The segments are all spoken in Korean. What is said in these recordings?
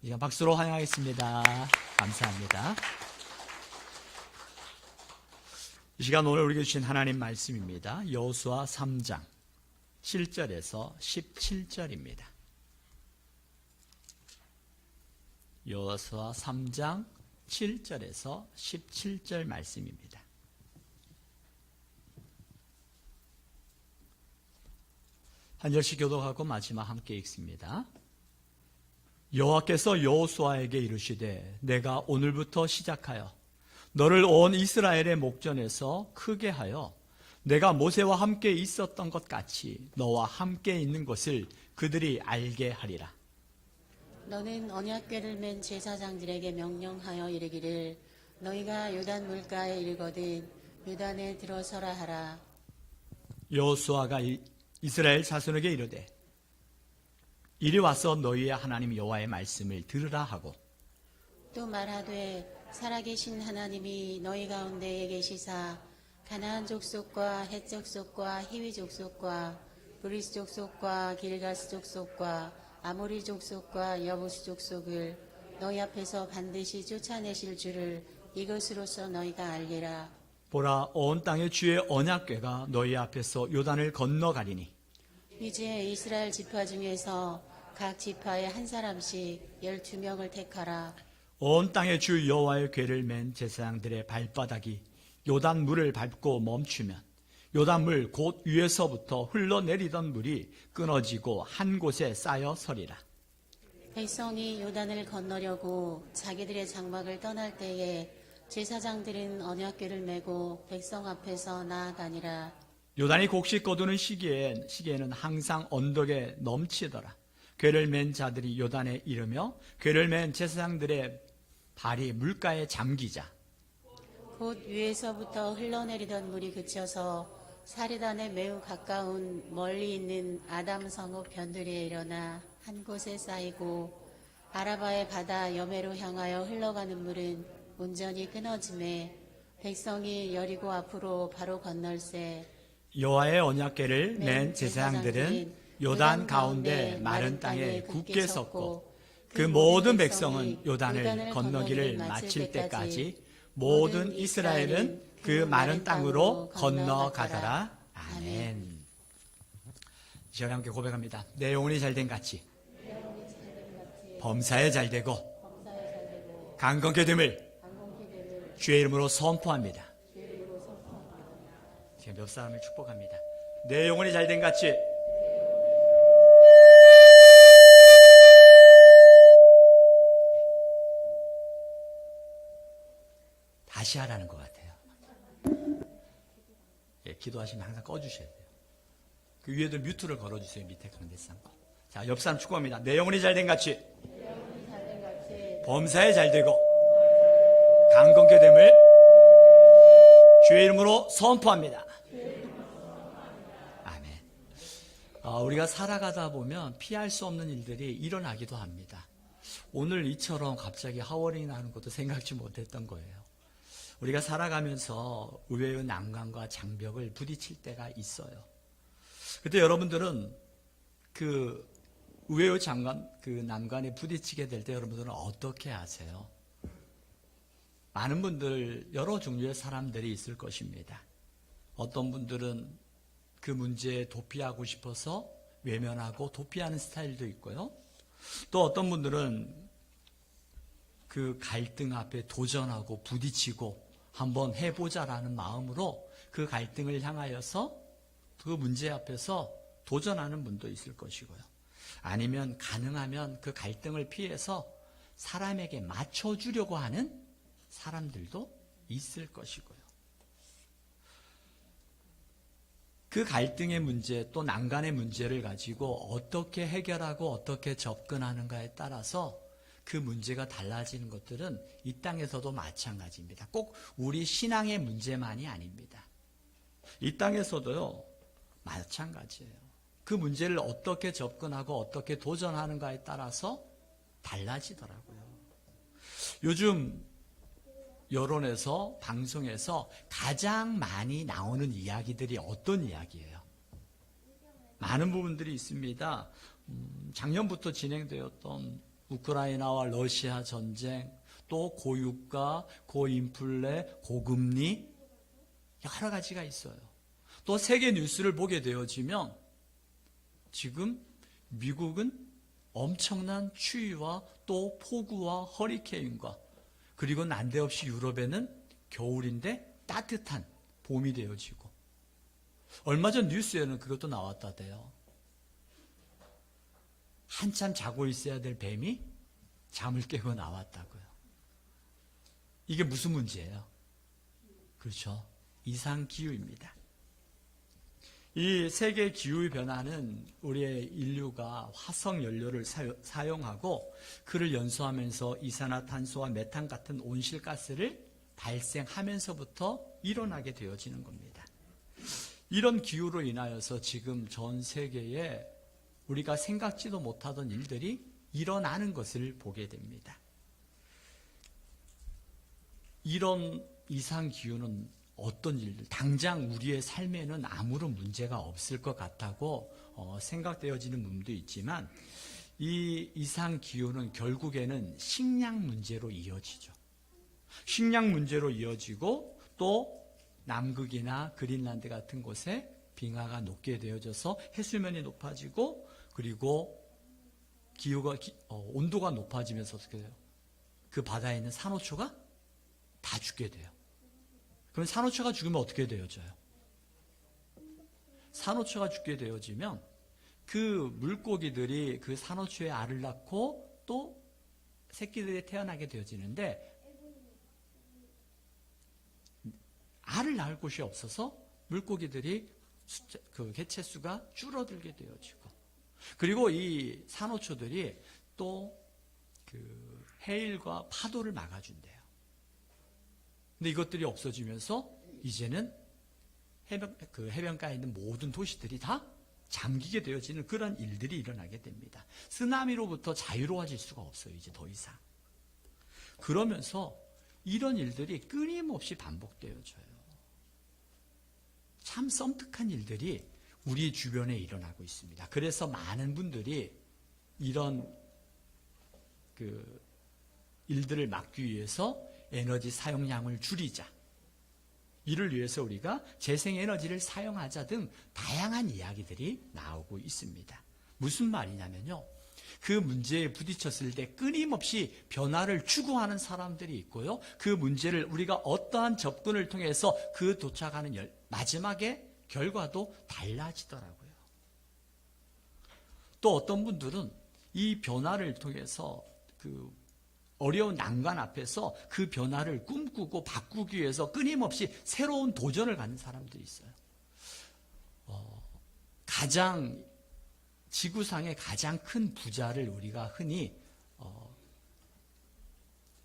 이제 박수로 환영하겠습니다. 감사합니다. 이 시간 오늘 우리에게 주신 하나님 말씀입니다. 여호수아 3장 7절에서 17절입니다. 여호수아 3장 7절에서 17절 말씀입니다. 한 절씩 교독하고 마지막 함께 읽습니다. 여호와께서 여호수아에게 이르시되 내가 오늘부터 시작하여 너를 온 이스라엘의 목전에서 크게 하여 내가 모세와 함께 있었던 것 같이 너와 함께 있는 것을 그들이 알게 하리라. 너는 언약궤를 맨 제사장들에게 명령하여 이르기를 너희가 요단 물가에 이르거든 요단에 들어서라 하라. 여호수아가 이스라엘 자손에게 이르되 이리 와서 너희의 하나님 여호와의 말씀을 들으라 하고 또 말하되 살아계신 하나님이 너희 가운데에 계시사 가나안 족속과 헷 족속과 히위 족속과 브리스 족속과 길가스 족속과 아모리 족속과 여부스 족속을 너희 앞에서 반드시 쫓아내실 줄을 이것으로서 너희가 알리라. 보라 온 땅의 주의 언약궤가 너희 앞에서 요단을 건너가리니 이제 이스라엘 지파 중에서 각 지파에 한 사람씩 12명을 택하라. 온 땅의 주 여호와의 궤를 맨 제사장들의 발바닥이 요단 물을 밟고 멈추면 요단 물 곧 위에서부터 흘러내리던 물이 끊어지고 한 곳에 쌓여 서리라. 백성이 요단을 건너려고 자기들의 장막을 떠날 때에 제사장들은 언약궤를 메고 백성 앞에서 나아가니라. 요단이 곡식 거두는 시기에는 항상 언덕에 넘치더라. 궤를 맨 자들이 요단에 이르며 궤를 맨 제사장들의 발이 물가에 잠기자 곧 위에서부터 흘러내리던 물이 그쳐서 사리단에 매우 가까운 멀리 있는 아담 성읍 변두리에 일어나 한 곳에 쌓이고 아라바의 바다 여매로 향하여 흘러가는 물은 온전히 끊어짐에 백성이 여리고 앞으로 바로 건널세. 여호와의 언약궤를 맨 제사장들은 요단 가운데 마른 땅에 굳게 섰고 그 모든 백성은 요단을 건너기를 마칠 때까지 모든 이스라엘은 그 마른 땅으로 건너가더라. 아멘. 이 시간에 함께 고백합니다. 내 영혼이 잘된 같이 범사에 잘되고 강건케 됨을 주의 이름으로 선포합니다. 지금 몇 사람을 축복합니다. 내 영혼이 잘된 같이 다시 하라는 것 같아요. 예, 기도하시면 항상 꺼주셔야 돼요. 그 위에도 뮤트를 걸어주세요. 밑에 강대상 거. 자, 옆 사람 축복합니다. 내 영혼이 잘된 같이 범사에 잘되고 강건케 됨을 주의 이름으로 선포합니다. 아멘. 우리가 살아가다 보면 피할 수 없는 일들이 일어나기도 합니다. 오늘 이처럼 갑자기 하월이 나는 것도 생각지 못했던 거예요. 우리가 살아가면서 의외의 난관과 장벽을 부딪힐 때가 있어요. 그때 여러분들은 그 의외의 난관에 부딪히게 될 때 여러분들은 어떻게 하세요? 많은 분들, 여러 종류의 사람들이 있을 것입니다. 어떤 분들은 그 문제에 도피하고 싶어서 외면하고 도피하는 스타일도 있고요. 또 어떤 분들은 그 갈등 앞에 도전하고 부딪히고 한번 해보자라는 마음으로 그 갈등을 향하여서 그 문제 앞에서 도전하는 분도 있을 것이고요. 아니면 가능하면 그 갈등을 피해서 사람에게 맞춰주려고 하는 사람들도 있을 것이고요. 그 갈등의 문제 또 난간의 문제를 가지고 어떻게 해결하고 어떻게 접근하는가에 따라서 그 문제가 달라지는 것들은 이 땅에서도 마찬가지입니다. 꼭 우리 신앙의 문제만이 아닙니다. 이 땅에서도요, 마찬가지예요. 그 문제를 어떻게 접근하고 어떻게 도전하는가에 따라서 달라지더라고요. 요즘 여론에서, 방송에서 가장 많이 나오는 이야기들이 어떤 이야기예요? 많은 부분들이 있습니다. 작년부터 진행되었던 우크라이나와 러시아 전쟁, 또 고유가, 고인플레, 고금리 여러 가지가 있어요. 또 세계 뉴스를 보게 되어지면 지금 미국은 엄청난 추위와 또 폭우와 허리케인과 그리고 난데없이 유럽에는 겨울인데 따뜻한 봄이 되어지고 얼마 전 뉴스에는 그것도 나왔다대요. 한참 자고 있어야 될 뱀이 잠을 깨고 나왔다고요. 이게 무슨 문제예요? 그렇죠. 이상기후입니다. 이 세계 기후 변화는 우리의 인류가 화석 연료를 사용하고 그를 연소하면서 이산화탄소와 메탄 같은 온실가스를 발생하면서부터 일어나게 되어지는 겁니다. 이런 기후로 인하여서 지금 전 세계에 우리가 생각지도 못하던 일들이 일어나는 것을 보게 됩니다. 이런 이상기후는 어떤 일들, 당장 우리의 삶에는 아무런 문제가 없을 것 같다고 생각되어지는 부분도 있지만 이 이상기후는 결국에는 식량 문제로 이어지죠. 식량 문제로 이어지고 또 남극이나 그린란드 같은 곳에 빙하가 녹게 되어져서 해수면이 높아지고 그리고 기후가 온도가 높아지면서 어떻게 돼요? 그 바다에 있는 산호초가 다 죽게 돼요. 그럼 산호초가 죽으면 어떻게 되어져요? 산호초가 죽게 되어지면 그 물고기들이 그 산호초에 알을 낳고 또 새끼들이 태어나게 되어지는데 알을 낳을 곳이 없어서 물고기들이 그 개체수가 줄어들게 되어지고 그리고 이 산호초들이 또 그 해일과 파도를 막아준대요. 근데 이것들이 없어지면서 이제는 해변가에 있는 모든 도시들이 다 잠기게 되어지는 그런 일들이 일어나게 됩니다. 쓰나미로부터 자유로워질 수가 없어요. 이제 더 이상. 그러면서 이런 일들이 끊임없이 반복되어져요. 참 썸뜩한 일들이 우리 주변에 일어나고 있습니다. 그래서 많은 분들이 이런 일들을 막기 위해서 에너지 사용량을 줄이자. 이를 위해서 우리가 재생에너지를 사용하자 등 다양한 이야기들이 나오고 있습니다. 무슨 말이냐면요. 그 문제에 부딪혔을 때 끊임없이 변화를 추구하는 사람들이 있고요. 그 문제를 우리가 어떠한 접근을 통해서 그 도착하는 마지막에 결과도 달라지더라고요. 또 어떤 분들은 이 변화를 통해서 그 어려운 난관 앞에서 그 변화를 꿈꾸고 바꾸기 위해서 끊임없이 새로운 도전을 갖는 사람들이 있어요. 지구상의 가장 큰 부자를 우리가 흔히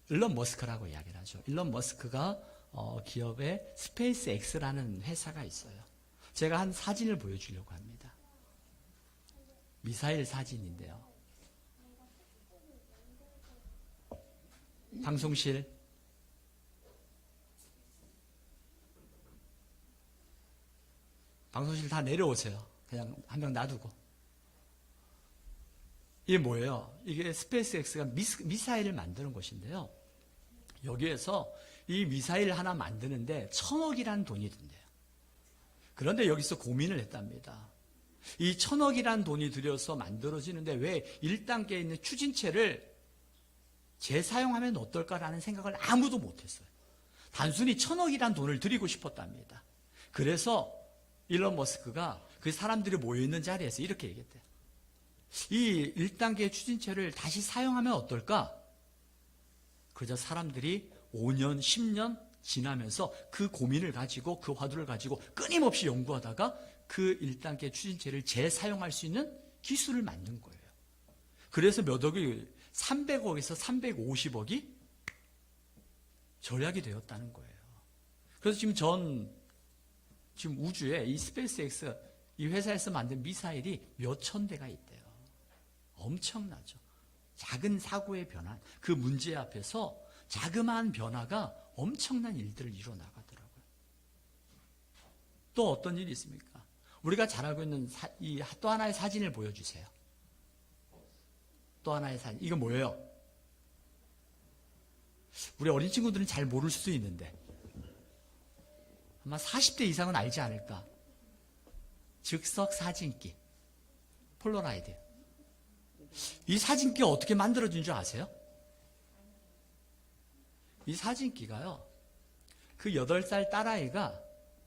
일론 머스크라고 이야기를 하죠. 일론 머스크가 기업의 스페이스 X라는 회사가 있어요. 제가 한 사진을 보여주려고 합니다. 미사일 사진인데요. 방송실 다 내려오세요. 그냥 한 명 놔두고. 이게 뭐예요? 이게 스페이스X가 미사일을 만드는 곳인데요. 여기에서 이 미사일 하나 만드는데 1,000억이라는 돈이 든대요. 그런데 여기서 고민을 했답니다. 이 1,000억이라는 돈이 들여서 만들어지는데 왜 1단계에 있는 추진체를 재사용하면 어떨까라는 생각을 아무도 못했어요. 단순히 1,000억이란 돈을 들이고 싶었답니다. 그래서 일론 머스크가 그 사람들이 모여있는 자리에서 이렇게 얘기했대요. 이 1단계 추진체를 다시 사용하면 어떨까? 그러자 사람들이 5년, 10년 지나면서 그 고민을 가지고 그 화두를 가지고 끊임없이 연구하다가 그 1단계 추진체를 재사용할 수 있는 기술을 만든 거예요. 그래서 몇 억이 300억에서 350억이 절약이 되었다는 거예요. 그래서 지금 우주에 이 스페이스X 이 회사에서 만든 미사일이 몇천 대가 있대요. 엄청나죠. 작은 사고의 변화, 그 문제 앞에서 자그마한 변화가 엄청난 일들을 이뤄나가더라고요. 또 어떤 일이 있습니까? 우리가 잘 알고 있는 또 하나의 사진을 보여주세요. 또 하나의 사진. 이거 뭐예요? 우리 어린 친구들은 잘 모를 수도 있는데 아마 40대 이상은 알지 않을까. 즉석 사진기, 폴라로이드. 이 사진기가 어떻게 만들어진 줄 아세요? 이 사진기가요, 그 8살 딸아이가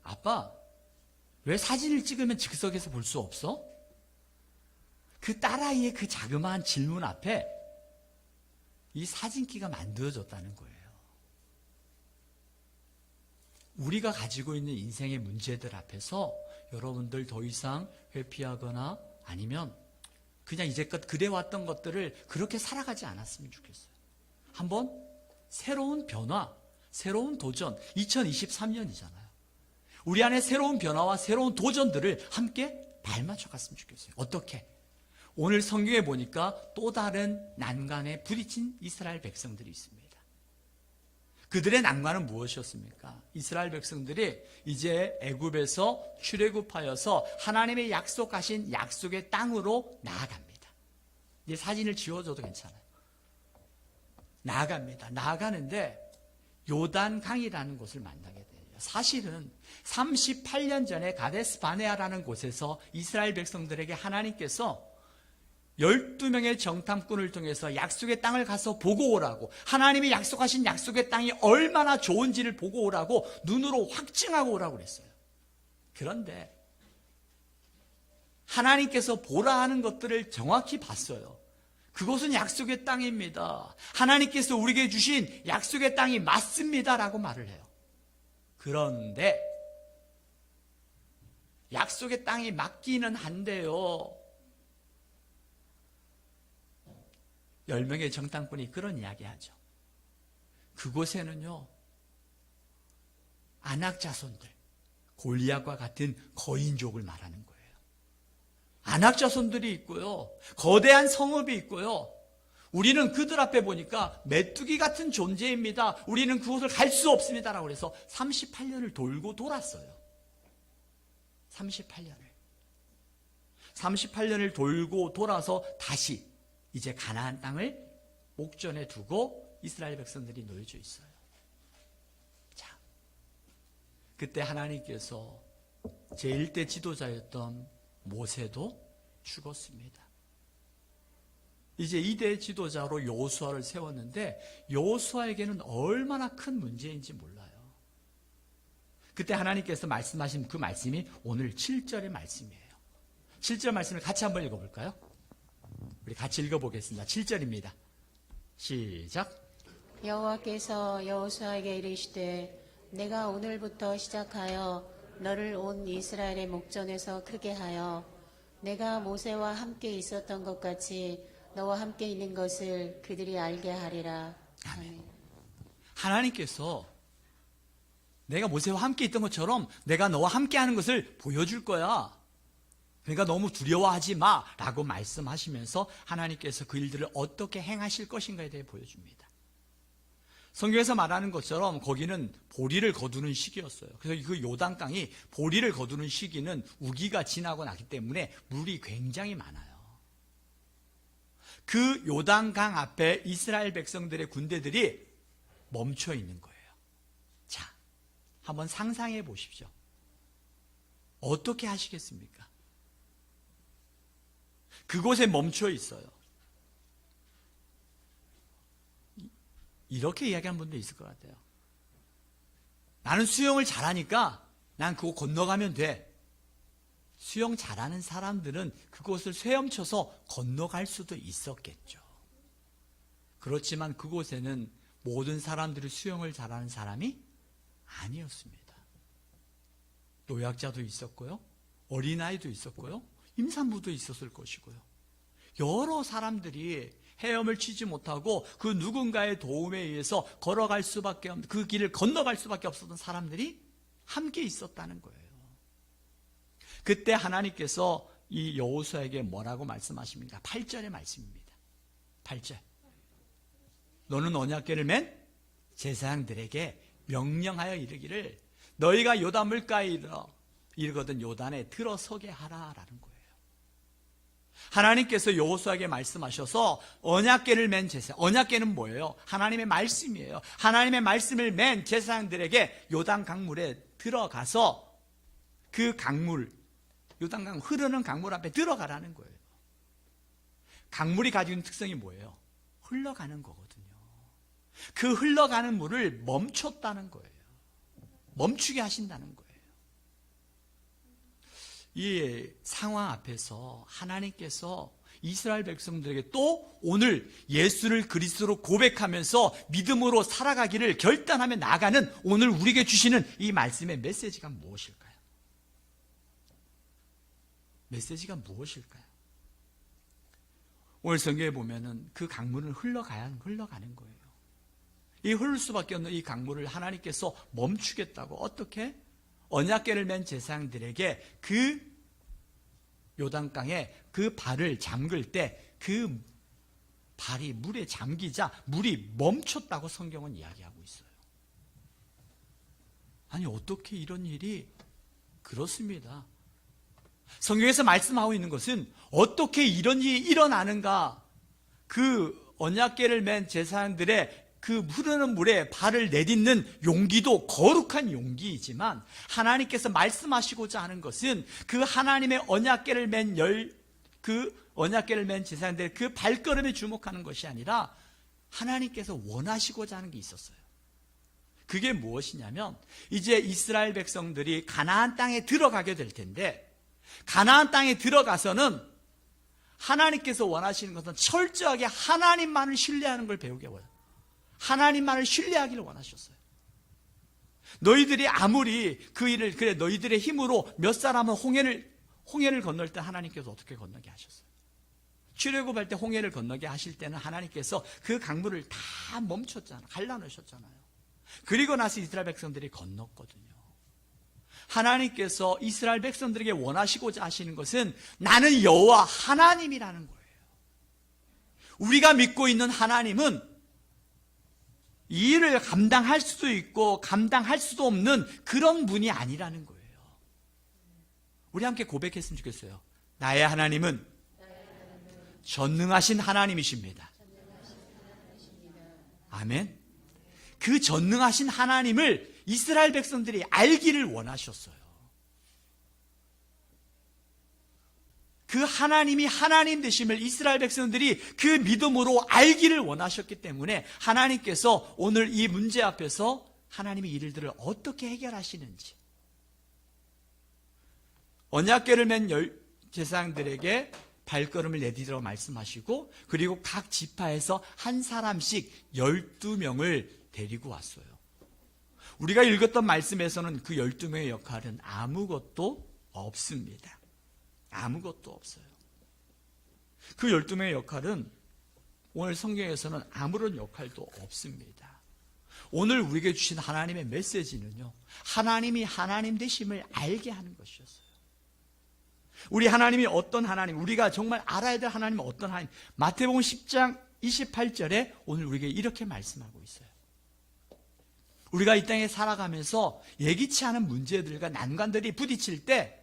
아빠, 왜 사진을 찍으면 즉석에서 볼 수 없어? 그 딸아이의 그 자그마한 질문 앞에 이 사진기가 만들어졌다는 거예요. 우리가 가지고 있는 인생의 문제들 앞에서 여러분들 더 이상 회피하거나 아니면 그냥 이제껏 그래왔던 것들을 그렇게 살아가지 않았으면 좋겠어요. 한번 새로운 변화, 새로운 도전, 2023년이잖아요. 우리 안에 새로운 변화와 새로운 도전들을 함께 발맞춰 갔으면 좋겠어요. 어떻게? 오늘 성경에 보니까 또 다른 난관에 부딪힌 이스라엘 백성들이 있습니다. 그들의 난관은 무엇이었습니까? 이스라엘 백성들이 이제 애굽에서 출애굽하여서 하나님의 약속하신 약속의 땅으로 나아갑니다. 이 사진을 지워줘도 괜찮아요. 나아갑니다. 나아가는데 요단강이라는 곳을 만나게 돼요. 사실은 38년 전에 가데스 바네아라는 곳에서 이스라엘 백성들에게 하나님께서 12명의 정탐꾼을 통해서 약속의 땅을 가서 보고 오라고, 하나님이 약속하신 약속의 땅이 얼마나 좋은지를 보고 오라고, 눈으로 확증하고 오라고 그랬어요. 그런데 하나님께서 보라 하는 것들을 정확히 봤어요. 그곳은 약속의 땅입니다. 하나님께서 우리에게 주신 약속의 땅이 맞습니다 라고 말을 해요. 그런데 약속의 땅이 맞기는 한데요, 10명의 정탐꾼이 그런 이야기하죠. 그곳에는요, 아낙 자손들, 골리앗과 같은 거인족을 말하는 거예요. 아낙 자손들이 있고요, 거대한 성읍이 있고요, 우리는 그들 앞에 보니까 메뚜기 같은 존재입니다. 우리는 그곳을 갈 수 없습니다 라고 해서 38년을 돌고 돌았어요. 38년을 돌고 돌아서 다시 이제 가나안 땅을 목전에 두고 이스라엘 백성들이 놓여져 있어요. 자, 그때 하나님께서 제1대 지도자였던 모세도 죽었습니다. 이제 2대 지도자로 여호수아를 세웠는데 여호수아에게는 얼마나 큰 문제인지 몰라요. 그때 하나님께서 말씀하신 그 말씀이 오늘 7절의 말씀이에요. 7절 말씀을 같이 한번 읽어볼까요? 우리 같이 읽어보겠습니다. 7절입니다. 시작. 여호와께서 여호수아에게 이르시되 내가 오늘부터 시작하여 너를 온 이스라엘의 목전에서 크게 하여 내가 모세와 함께 있었던 것 같이 너와 함께 있는 것을 그들이 알게 하리라. 아멘. 하나님께서 내가 모세와 함께 있던 것처럼 내가 너와 함께 하는 것을 보여줄 거야. 그러니까 너무 두려워하지 마 라고 말씀하시면서 하나님께서 그 일들을 어떻게 행하실 것인가에 대해 보여줍니다. 성경에서 말하는 것처럼 거기는 보리를 거두는 시기였어요. 그래서 그 요단강이 보리를 거두는 시기는 우기가 지나고 나기 때문에 물이 굉장히 많아요. 그 요단강 앞에 이스라엘 백성들의 군대들이 멈춰 있는 거예요. 자, 한번 상상해 보십시오. 어떻게 하시겠습니까? 그곳에 멈춰 있어요. 이렇게 이야기한 분도 있을 것 같아요. 나는 수영을 잘하니까 난 그거 건너가면 돼. 수영 잘하는 사람들은 그곳을 헤엄쳐서 건너갈 수도 있었겠죠. 그렇지만 그곳에는 모든 사람들이 수영을 잘하는 사람이 아니었습니다. 노약자도 있었고요, 어린아이도 있었고요, 임산부도 있었을 것이고요. 여러 사람들이 헤엄을 치지 못하고 그 누군가의 도움에 의해서 걸어갈 수밖에 없는, 그 길을 건너갈 수밖에 없었던 사람들이 함께 있었다는 거예요. 그때 하나님께서 이 여호수아에게 뭐라고 말씀하십니까? 8절의 말씀입니다. 8절. 너는 언약궤를 맨 제사장들에게 명령하여 이르기를 너희가 요단 물가에 이르거든 요단에 들어서게 하라 라는 거예요. 하나님께서 여호수아에게 말씀하셔서 언약궤를 맨 제사장, 언약궤는 뭐예요? 하나님의 말씀이에요. 하나님의 말씀을 맨 제사장들에게 요단 강물에 들어가서 그 강물, 요단 강물, 흐르는 강물 앞에 들어가라는 거예요. 강물이 가지고 있는 특성이 뭐예요? 흘러가는 거거든요. 그 흘러가는 물을 멈췄다는 거예요. 멈추게 하신다는 거예요. 이 상황 앞에서 하나님께서 이스라엘 백성들에게 또 오늘 예수를 그리스도로 고백하면서 믿음으로 살아가기를 결단하며 나가는 오늘 우리에게 주시는 이 말씀의 메시지가 무엇일까요? 메시지가 무엇일까요? 오늘 성경에 보면은 그 강물은 흘러가는 거예요. 이 흐를 수밖에 없는 이 강물을 하나님께서 멈추겠다고 어떻게? 언약궤를 맨 제사장들에게 그 요단강에 그 발을 잠글 때 그 발이 물에 잠기자 물이 멈췄다고 성경은 이야기하고 있어요. 아니 어떻게 이런 일이 그렇습니다. 성경에서 말씀하고 있는 것은 어떻게 이런 일이 일어나는가? 그 언약궤를 맨 제사장들의 그 흐르는 물에 발을 내딛는 용기도 거룩한 용기이지만 하나님께서 말씀하시고자 하는 것은 그 하나님의 언약궤를 맨 언약궤를 맨 제사장들의 그 발걸음에 주목하는 것이 아니라 하나님께서 원하시고자 하는 게 있었어요. 그게 무엇이냐면 이제 이스라엘 백성들이 가나안 땅에 들어가게 될 텐데 가나안 땅에 들어가서는 하나님께서 원하시는 것은 철저하게 하나님만을 신뢰하는 걸 배우게 해요. 하나님만을 신뢰하기를 원하셨어요. 너희들이 아무리 그 일을 그래 너희들의 힘으로 몇 사람은 홍해를 건널 때 하나님께서 어떻게 건너게 하셨어요? 출애굽할 때 홍해를 건너게 하실 때는 하나님께서 그 강물을 다 멈췄잖아요. 갈라놓으셨잖아요. 그리고 나서 이스라엘 백성들이 건넜거든요. 하나님께서 이스라엘 백성들에게 원하시고자 하시는 것은 나는 여호와 하나님이라는 거예요. 우리가 믿고 있는 하나님은 이 일을 감당할 수도 있고 감당할 수도 없는 그런 분이 아니라는 거예요. 우리 함께 고백했으면 좋겠어요. 나의 하나님은 전능하신 하나님이십니다. 아멘. 그 전능하신 하나님을 이스라엘 백성들이 알기를 원하셨어요. 그 하나님이 하나님 되심을 이스라엘 백성들이 그 믿음으로 알기를 원하셨기 때문에 하나님께서 오늘 이 문제 앞에서 하나님의 일들을 어떻게 해결하시는지 언약궤를 맨 제사장들에게 발걸음을 내디디라고 말씀하시고 그리고 각 지파에서 한 사람씩 12명을 데리고 왔어요. 우리가 읽었던 말씀에서는 그 12명의 역할은 아무것도 없습니다. 아무것도 없어요. 그 12명의 역할은 오늘 성경에서는 아무런 역할도 없습니다. 오늘 우리에게 주신 하나님의 메시지는요, 하나님이 하나님 되심을 알게 하는 것이었어요. 우리 하나님이 어떤 하나님, 우리가 정말 알아야 될 하나님은 어떤 하나님, 마태복음 10장 28절에 오늘 우리에게 이렇게 말씀하고 있어요. 우리가 이 땅에 살아가면서 예기치 않은 문제들과 난관들이 부딪힐 때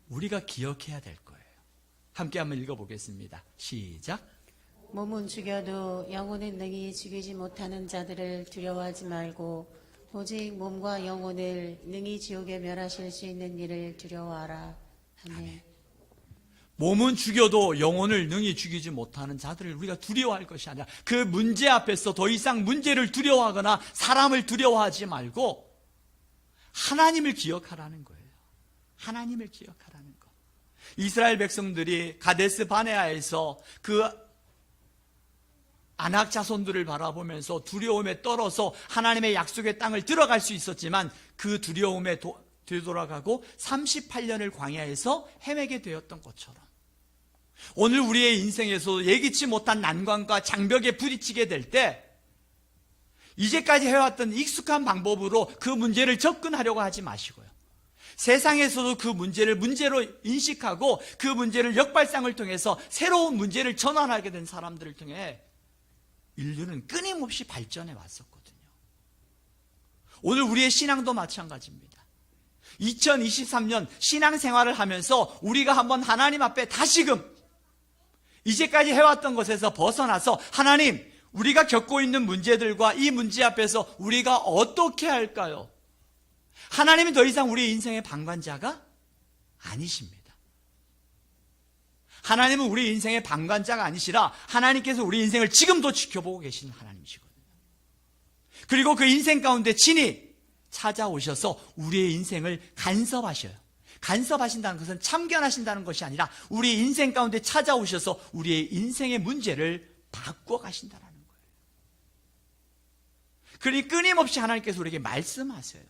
우리가 기억해야 될 거예요. 함께 한번 읽어보겠습니다. 시작. 몸은 죽여도 영혼은 능히 죽이지 못하는 자들을 두려워하지 말고 오직 몸과 영혼을 능히 지옥에 멸하실 수 있는 이를 두려워하라. 아멘. 몸은 죽여도 영혼을 능히 죽이지 못하는 자들을 우리가 두려워할 것이 아니라 그 문제 앞에서 더 이상 문제를 두려워하거나 사람을 두려워하지 말고 하나님을 기억하라는 거예요. 하나님을 기억하라는 것. 이스라엘 백성들이 가데스 바네아에서 그 아낙 자손들을 바라보면서 두려움에 떨어서 하나님의 약속의 땅을 들어갈 수 있었지만 그 두려움에 되돌아가고 38년을 광야에서 헤매게 되었던 것처럼 오늘 우리의 인생에서 예기치 못한 난관과 장벽에 부딪히게 될 때 이제까지 해왔던 익숙한 방법으로 그 문제를 접근하려고 하지 마시고요. 세상에서도 그 문제를 문제로 인식하고 그 문제를 역발상을 통해서 새로운 문제를 전환하게 된 사람들을 통해 인류는 끊임없이 발전해 왔었거든요. 오늘 우리의 신앙도 마찬가지입니다. 2023년 신앙생활을 하면서 우리가 한번 하나님 앞에 다시금 이제까지 해왔던 것에서 벗어나서 하나님, 우리가 겪고 있는 문제들과 이 문제 앞에서 우리가 어떻게 할까요? 하나님은 더 이상 우리 인생의 방관자가 아니십니다. 하나님은 우리 인생의 방관자가 아니시라 하나님께서 우리 인생을 지금도 지켜보고 계시는 하나님이시거든요. 그리고 그 인생 가운데 친히 찾아오셔서 우리의 인생을 간섭하셔요. 간섭하신다는 것은 참견하신다는 것이 아니라 우리 인생 가운데 찾아오셔서 우리의 인생의 문제를 바꿔가신다는 거예요. 그러니 끊임없이 하나님께서 우리에게 말씀하세요.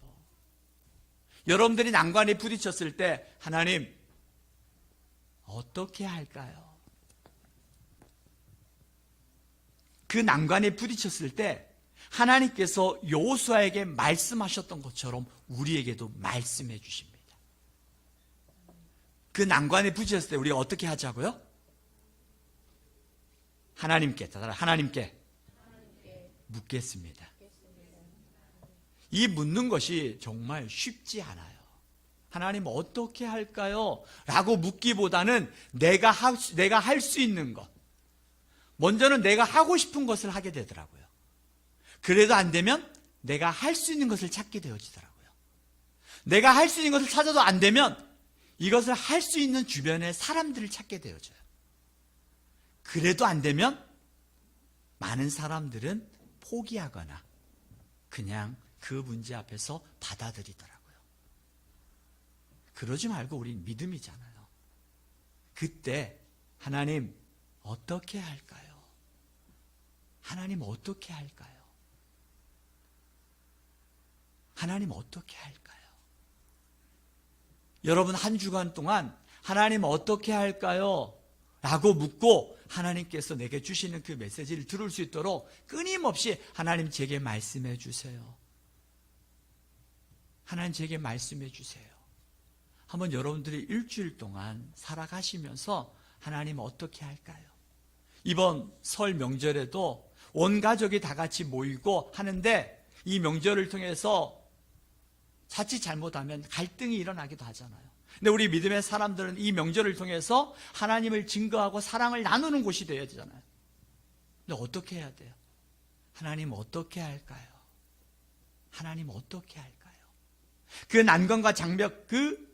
여러분들이 난관에 부딪혔을 때 하나님 어떻게 할까요? 그 난관에 부딪혔을 때 하나님께서 여호수아에게 말씀하셨던 것처럼 우리에게도 말씀해 주십니다. 그 난관에 부딪혔을 때 우리가 어떻게 하자고요? 하나님께 묻겠습니다. 이 묻는 것이 정말 쉽지 않아요. 하나님 어떻게 할까요? 라고 묻기보다는 내가 할 수 있는 것, 먼저는 내가 하고 싶은 것을 하게 되더라고요. 그래도 안 되면 내가 할 수 있는 것을 찾게 되어지더라고요. 내가 할 수 있는 것을 찾아도 안 되면 이것을 할 수 있는 주변의 사람들을 찾게 되어져요. 그래도 안 되면 많은 사람들은 포기하거나 그냥 그 문제 앞에서 받아들이더라고요. 그러지 말고 우린 믿음이잖아요. 그때 하나님 어떻게 할까요? 하나님 어떻게 할까요? 하나님 어떻게 할까요? 여러분 한 주간 동안 하나님 어떻게 할까요? 라고 묻고 하나님께서 내게 주시는 그 메시지를 들을 수 있도록 끊임없이 하나님 제게 말씀해 주세요. 하나님 제게 말씀해 주세요. 한번 여러분들이 일주일 동안 살아가시면서 하나님 어떻게 할까요? 이번 설 명절에도 온 가족이 다 같이 모이고 하는데 이 명절을 통해서 자칫 잘못하면 갈등이 일어나기도 하잖아요. 근데 우리 믿음의 사람들은 이 명절을 통해서 하나님을 증거하고 사랑을 나누는 곳이 되어야 되잖아요. 근데 어떻게 해야 돼요? 하나님 어떻게 할까요? 하나님 어떻게 할까요? 그 난관과 장벽, 그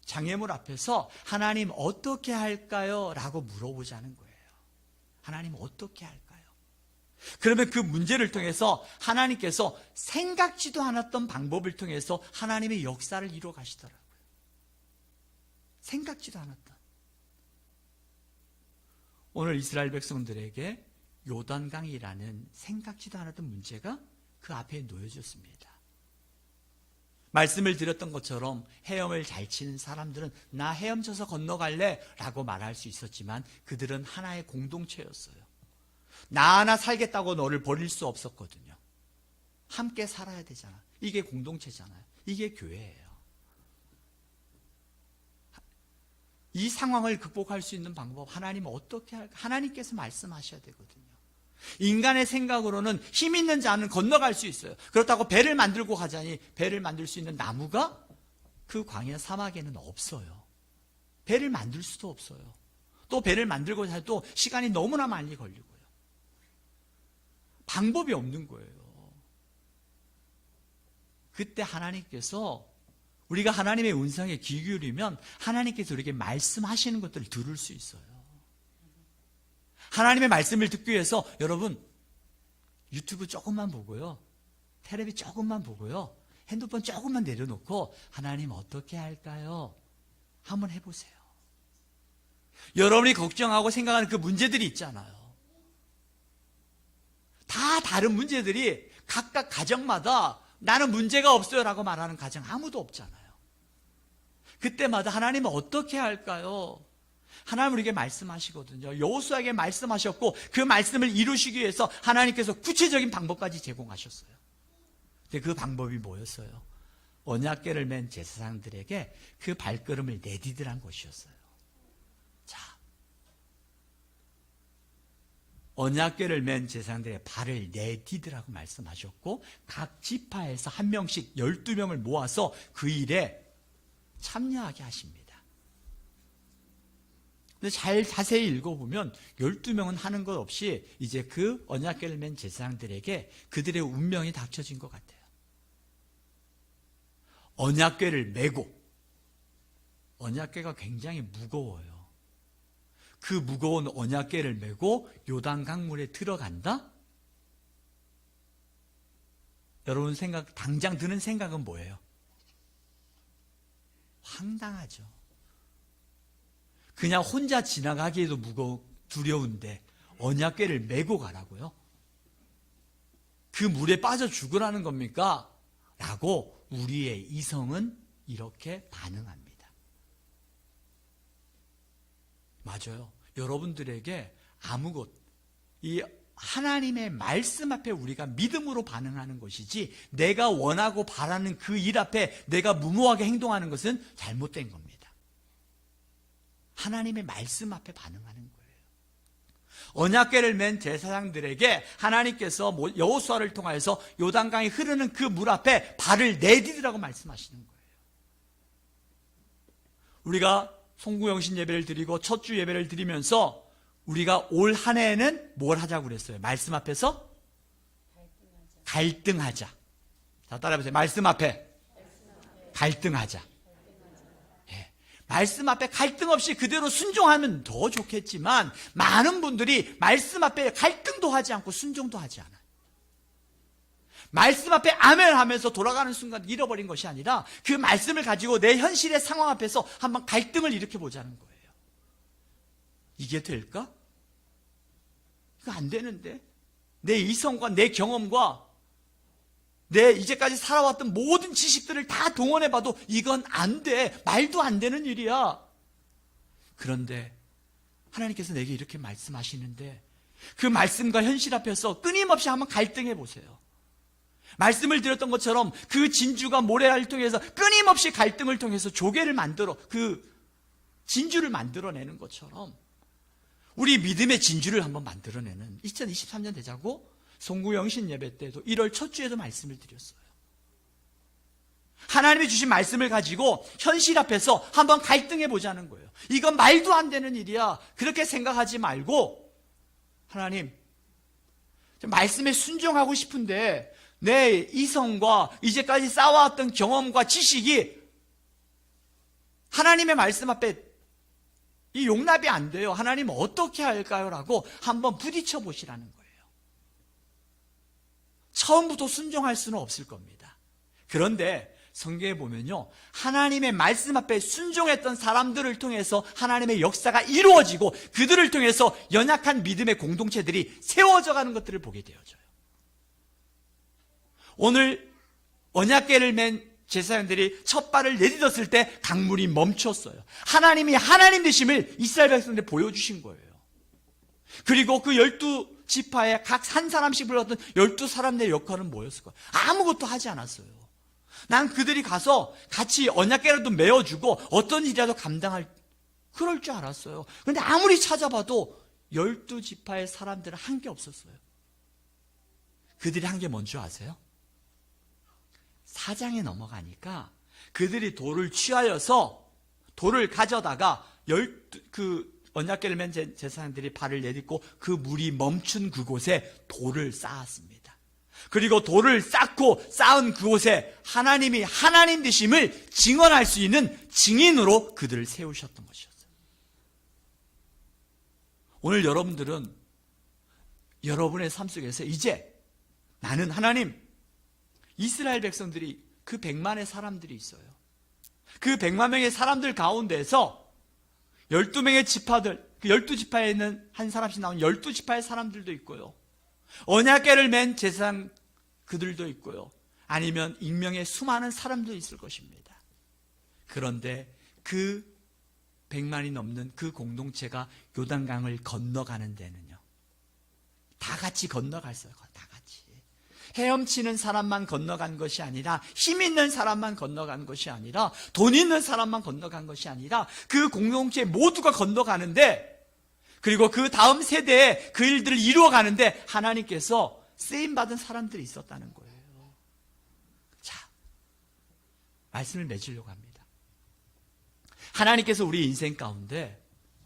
장애물 앞에서 하나님 어떻게 할까요? 라고 물어보자는 거예요. 하나님 어떻게 할까요? 그러면 그 문제를 통해서 하나님께서 생각지도 않았던 방법을 통해서 하나님의 역사를 이루어 가시더라고요. 생각지도 않았던. 오늘 이스라엘 백성들에게 요단강이라는 생각지도 않았던 문제가 그 앞에 놓여졌습니다. 말씀을 드렸던 것처럼 헤엄을 잘 치는 사람들은 나 헤엄쳐서 건너갈래 라고 말할 수 있었지만 그들은 하나의 공동체였어요. 나 하나 살겠다고 너를 버릴 수 없었거든요. 함께 살아야 되잖아. 이게 공동체잖아요. 이게 교회예요. 이 상황을 극복할 수 있는 방법, 하나님 어떻게 할까? 하나님께서 말씀하셔야 되거든요. 인간의 생각으로는 힘 있는 자는 건너갈 수 있어요. 그렇다고 배를 만들고 가자니 배를 만들 수 있는 나무가 그 광야 사막에는 없어요. 배를 만들 수도 없어요. 또 배를 만들고자 해도 시간이 너무나 많이 걸리고요. 방법이 없는 거예요. 그때 하나님께서 우리가 하나님의 음성에 귀 기울이면 하나님께서 우리에게 말씀하시는 것들을 들을 수 있어요. 하나님의 말씀을 듣기 위해서 여러분 유튜브 조금만 보고요. 텔레비 조금만 보고요. 핸드폰 조금만 내려놓고 하나님 어떻게 할까요? 한번 해보세요. 여러분이 걱정하고 생각하는 그 문제들이 있잖아요. 다 다른 문제들이 각각 가정마다 나는 문제가 없어요 라고 말하는 가정 아무도 없잖아요. 그때마다 하나님은 어떻게 할까요? 하나님 우리에게 말씀하시거든요. 여호수아에게 말씀하셨고 그 말씀을 이루시기 위해서 하나님께서 구체적인 방법까지 제공하셨어요. 근데 그 방법이 뭐였어요? 언약궤를 맨 제사장들에게 그 발걸음을 내디디란 것이었어요. 자, 언약궤를 맨 제사장들의 발을 내디디라고 말씀하셨고 각 지파에서 한 명씩 12명을 모아서 그 일에 참여하게 하십니다. 근데 잘 자세히 읽어보면 12명은 하는 것 없이 이제 그 언약궤를 맨 제사장들에게 그들의 운명이 닥쳐진 것 같아요. 언약궤를 메고, 언약궤가 굉장히 무거워요. 그 무거운 언약궤를 메고 요단 강물에 들어간다? 여러분 당장 드는 생각은 뭐예요? 황당하죠. 그냥 혼자 지나가기에도 두려운데 언약궤를 메고 가라고요? 그 물에 빠져 죽으라는 겁니까? 라고 우리의 이성은 이렇게 반응합니다. 맞아요. 여러분들에게 이 하나님의 말씀 앞에 우리가 믿음으로 반응하는 것이지 내가 원하고 바라는 그 일 앞에 내가 무모하게 행동하는 것은 잘못된 겁니다. 하나님의 말씀 앞에 반응하는 거예요. 언약궤를 맨 제사장들에게 하나님께서 여호수아를 통하여서 요단강이 흐르는 그 물 앞에 발을 내디디라고 말씀하시는 거예요. 우리가 송구영신 예배를 드리고 첫 주 예배를 드리면서 우리가 올 한 해에는 뭘 하자고 그랬어요? 말씀 앞에서 갈등하자. 자, 따라해보세요. 말씀 앞에 갈등하자. 예. 말씀 앞에 갈등 없이 그대로 순종하면 더 좋겠지만 많은 분들이 말씀 앞에 갈등도 하지 않고 순종도 하지 않아요. 말씀 앞에 아멘 하면서 돌아가는 순간 잃어버린 것이 아니라 그 말씀을 가지고 내 현실의 상황 앞에서 한번 갈등을 일으켜보자는 거예요. 이게 될까? 이거 안 되는데. 내 이성과 내 경험과 내 이제까지 살아왔던 모든 지식들을 다 동원해봐도 이건 안 돼. 말도 안 되는 일이야. 그런데 하나님께서 내게 이렇게 말씀하시는데 그 말씀과 현실 앞에서 끊임없이 한번 갈등해 보세요. 말씀을 드렸던 것처럼 그 진주가 모래를 통해서 끊임없이 갈등을 통해서 조개를 만들어 그 진주를 만들어내는 것처럼 우리 믿음의 진주를 한번 만들어내는 2023년 되자고 송구영신 예배 때도 1월 첫 주에도 말씀을 드렸어요. 하나님이 주신 말씀을 가지고 현실 앞에서 한번 갈등해 보자는 거예요. 이건 말도 안 되는 일이야. 그렇게 생각하지 말고 하나님, 말씀에 순종하고 싶은데 내 이성과 이제까지 쌓아왔던 경험과 지식이 하나님의 말씀 앞에 이 용납이 안 돼요. 하나님 어떻게 할까요? 라고 한번 부딪혀 보시라는 거예요. 처음부터 순종할 수는 없을 겁니다. 그런데 성경에 보면요, 하나님의 말씀 앞에 순종했던 사람들을 통해서 하나님의 역사가 이루어지고 그들을 통해서 연약한 믿음의 공동체들이 세워져 가는 것들을 보게 되어져요. 오늘 언약궤를 맨 제사장들이 첫 발을 내딛었을 때 강물이 멈췄어요. 하나님이 하나님 되심을 이스라엘 백성들에 보여주신 거예요. 그리고 그 12지파에 각 한 사람씩 불렀던 12사람들의 역할은 뭐였을까요? 아무것도 하지 않았어요. 난 그들이 가서 같이 언약궤라도 메어주고 어떤 일이라도 그럴 줄 알았어요. 그런데 아무리 찾아봐도 12지파의 사람들은 한 게 없었어요. 그들이 한 게 뭔지 아세요? 4장에 넘어가니까 그들이 돌을 취하여서 돌을 가져다가 그 언약궤를 맨 제사장들이 발을 내딛고 그 물이 멈춘 그곳에 돌을 쌓았습니다. 그리고 돌을 쌓은 그곳에 하나님이 하나님 되심을 증언할 수 있는 증인으로 그들을 세우셨던 것이었어요. 오늘 여러분들은 여러분의 삶 속에서 이제 나는 하나님, 이스라엘 백성들이 그 100만의 사람들이 있어요. 그 100만 명의 사람들 가운데서 12명의 지파들, 그 12지파에 있는 한 사람씩 나온 12지파의 사람들도 있고요. 언약궤를 맨 제사장 그들도 있고요. 아니면 익명의 수많은 사람도 있을 것입니다. 그런데 그 100만이 넘는 그 공동체가 요단강을 건너가는 데는요, 다 같이 건너갔어요. 다 같이. 헤엄치는 사람만 건너간 것이 아니라, 힘 있는 사람만 건너간 것이 아니라, 돈 있는 사람만 건너간 것이 아니라 그 공동체 모두가 건너가는데, 그리고 그 다음 세대에 그 일들을 이루어가는데 하나님께서 쓰임받은 사람들이 있었다는 거예요. 자, 말씀을 맺으려고 합니다. 하나님께서 우리 인생 가운데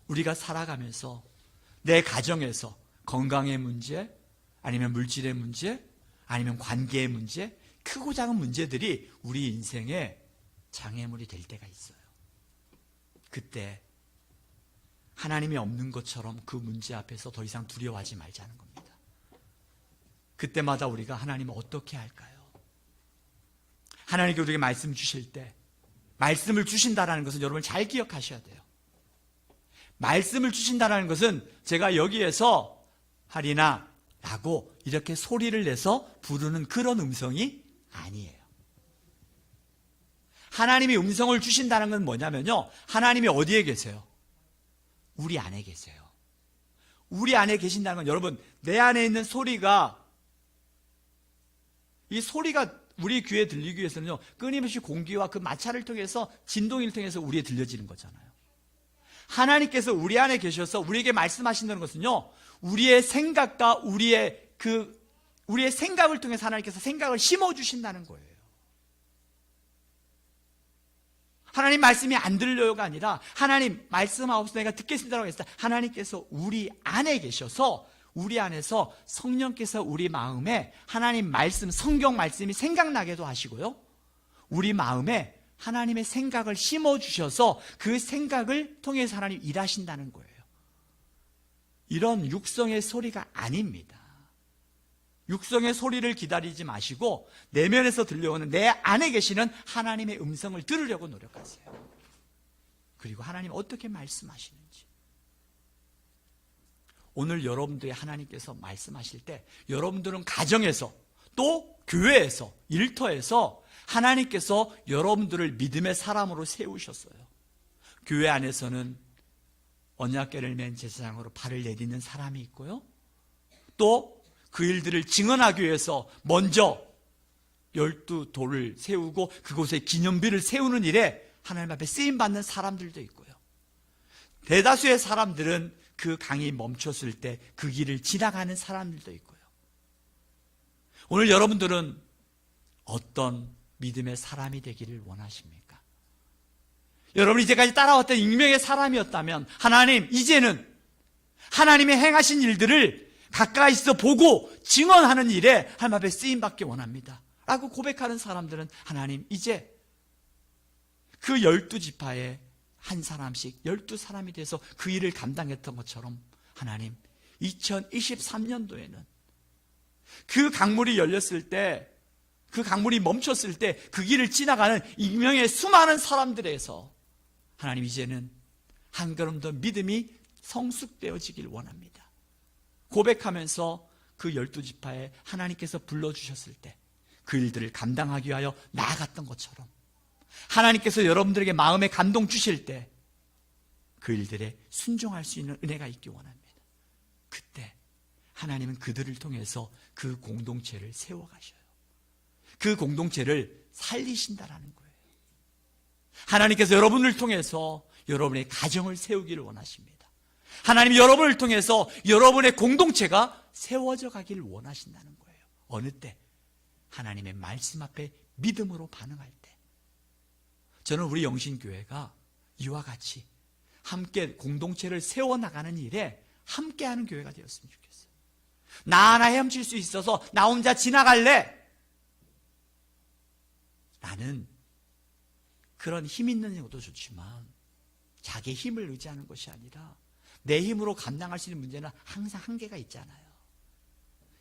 우리가 살아가면서 내 가정에서 건강의 문제, 아니면 물질의 문제, 아니면 관계의 문제, 크고 작은 문제들이 우리 인생에 장애물이 될 때가 있어요. 그때 하나님이 없는 것처럼 그 문제 앞에서 더 이상 두려워하지 말자는 겁니다. 그때마다 우리가 하나님을 어떻게 할까요? 하나님께 우리에게 말씀 주실 때 말씀을 주신다는 것은 여러분 잘 기억하셔야 돼요. 말씀을 주신다는 것은 제가 여기에서 하리나 라고 이렇게 소리를 내서 부르는 그런 음성이 아니에요. 하나님이 음성을 주신다는 건 뭐냐면요, 하나님이 어디에 계세요? 우리 안에 계세요. 우리 안에 계신다는 건 여러분, 내 안에 있는 소리가, 이 소리가 우리 귀에 들리기 위해서는요, 끊임없이 공기와 그 마찰을 통해서, 진동을 통해서 우리에 들려지는 거잖아요. 하나님께서 우리 안에 계셔서 우리에게 말씀하신다는 것은요, 우리의 생각과 우리의 생각을 통해서 하나님께서 생각을 심어주신다는 거예요. 하나님 말씀이 안 들려요가 아니라 하나님 말씀하옵소서 내가 듣겠습니다라고 했을 때 하나님께서 우리 안에 계셔서 우리 안에서 성령께서 우리 마음에 하나님 말씀, 성경 말씀이 생각나게도 하시고요, 우리 마음에 하나님의 생각을 심어주셔서 그 생각을 통해서 하나님 일하신다는 거예요. 이런 육성의 소리가 아닙니다. 육성의 소리를 기다리지 마시고 내면에서 들려오는 내 안에 계시는 하나님의 음성을 들으려고 노력하세요. 그리고 하나님 어떻게 말씀하시는지. 오늘 여러분들이 하나님께서 말씀하실 때 여러분들은 가정에서 또 교회에서 일터에서 하나님께서 여러분들을 믿음의 사람으로 세우셨어요. 교회 안에서는 언약궤를 맨 제사장으로 발을 내딛는 사람이 있고요, 또 그 일들을 증언하기 위해서 먼저 12돌을 세우고 그곳에 기념비를 세우는 일에 하나님 앞에 쓰임받는 사람들도 있고요, 대다수의 사람들은 그 강이 멈췄을 때 그 길을 지나가는 사람들도 있고요. 오늘 여러분들은 어떤 믿음의 사람이 되기를 원하십니까? 여러분이 이제까지 따라왔던 익명의 사람이었다면 하나님, 이제는 하나님의 행하신 일들을 가까이서 보고 증언하는 일에 하나님 앞에 쓰임받기 원합니다 라고 고백하는 사람들은 하나님, 이제 그 12지파에 한 사람씩 12사람이 돼서 그 일을 감당했던 것처럼 하나님, 2023년도에는 그 강물이 열렸을 때, 그 강물이 멈췄을 때 그 길을 지나가는 익명의 수많은 사람들에서 하나님, 이제는 한 걸음 더 믿음이 성숙되어지길 원합니다. 고백하면서 그 12지파에 하나님께서 불러주셨을 때 그 일들을 감당하기 위하여 나아갔던 것처럼 하나님께서 여러분들에게 마음에 감동 주실 때 그 일들에 순종할 수 있는 은혜가 있기 원합니다. 그때 하나님은 그들을 통해서 그 공동체를 세워가셔요. 그 공동체를 살리신다라는 거예요. 하나님께서 여러분을 통해서 여러분의 가정을 세우기를 원하십니다. 하나님이 여러분을 통해서 여러분의 공동체가 세워져 가기를 원하신다는 거예요. 어느 때? 하나님의 말씀 앞에 믿음으로 반응할 때. 저는 우리 영신교회가 이와 같이 함께 공동체를 세워나가는 일에 함께하는 교회가 되었으면 좋겠어요. 나 하나 헤엄칠 수 있어서 나 혼자 지나갈래? 나는 그런 힘 있는 것도 좋지만 자기의 힘을 의지하는 것이 아니라 내 힘으로 감당할 수 있는 문제는 항상 한계가 있잖아요.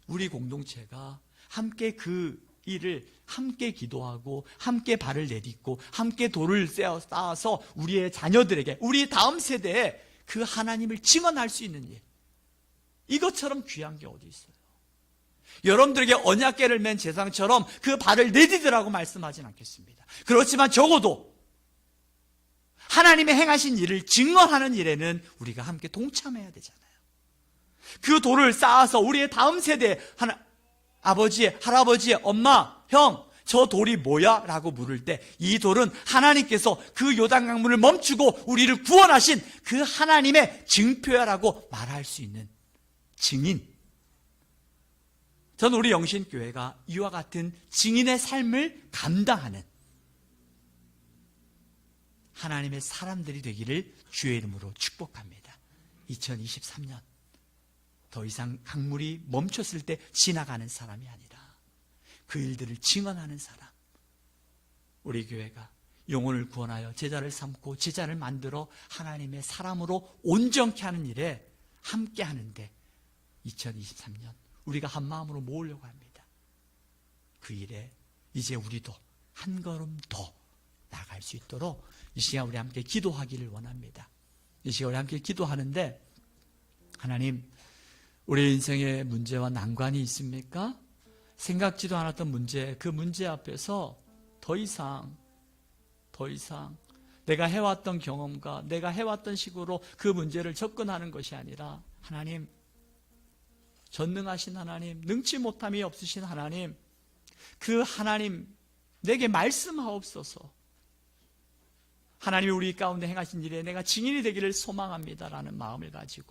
우리 공동체가 함께 그 일을 함께 기도하고 함께 발을 내딛고 함께 돌을 쌓아서 우리의 자녀들에게, 우리 다음 세대에 그 하나님을 증언할 수 있는 일, 이것처럼 귀한 게 어디 있어요? 여러분들에게 언약궤를 맨 제사장처럼 그 발을 내딛으라고 말씀하진 않겠습니다. 그렇지만 적어도 하나님의 행하신 일을 증언하는 일에는 우리가 함께 동참해야 되잖아요. 그 돌을 쌓아서 우리의 다음 세대에 아버지, 할아버지, 엄마, 형, 저 돌이 뭐야? 라고 물을 때 이 돌은 하나님께서 그 요단강물을 멈추고 우리를 구원하신 그 하나님의 증표야 라고 말할 수 있는 증인. 저는 우리 영신교회가 이와 같은 증인의 삶을 감당하는 하나님의 사람들이 되기를 주의 이름으로 축복합니다. 2023년 더 이상 강물이 멈췄을 때 지나가는 사람이 아니라 그 일들을 증언하는 사람, 우리 교회가 영혼을 구원하여 제자를 삼고 제자를 만들어 하나님의 사람으로 온전케 하는 일에 함께 하는데 2023년 우리가 한 마음으로 모으려고 합니다. 그 일에 이제 우리도 한 걸음 더 나갈 수 있도록 이 시간 우리 함께 기도하기를 원합니다. 이 시간 우리 함께 기도하는데, 하나님, 우리 인생에 문제와 난관이 있습니까? 생각지도 않았던 문제, 그 문제 앞에서 더 이상 내가 해왔던 경험과 내가 해왔던 식으로 그 문제를 접근하는 것이 아니라, 하나님, 전능하신 하나님, 능치 못함이 없으신 하나님, 그 하나님 내게 말씀하옵소서. 하나님이 우리 가운데 행하신 일에 내가 증인이 되기를 소망합니다라는 마음을 가지고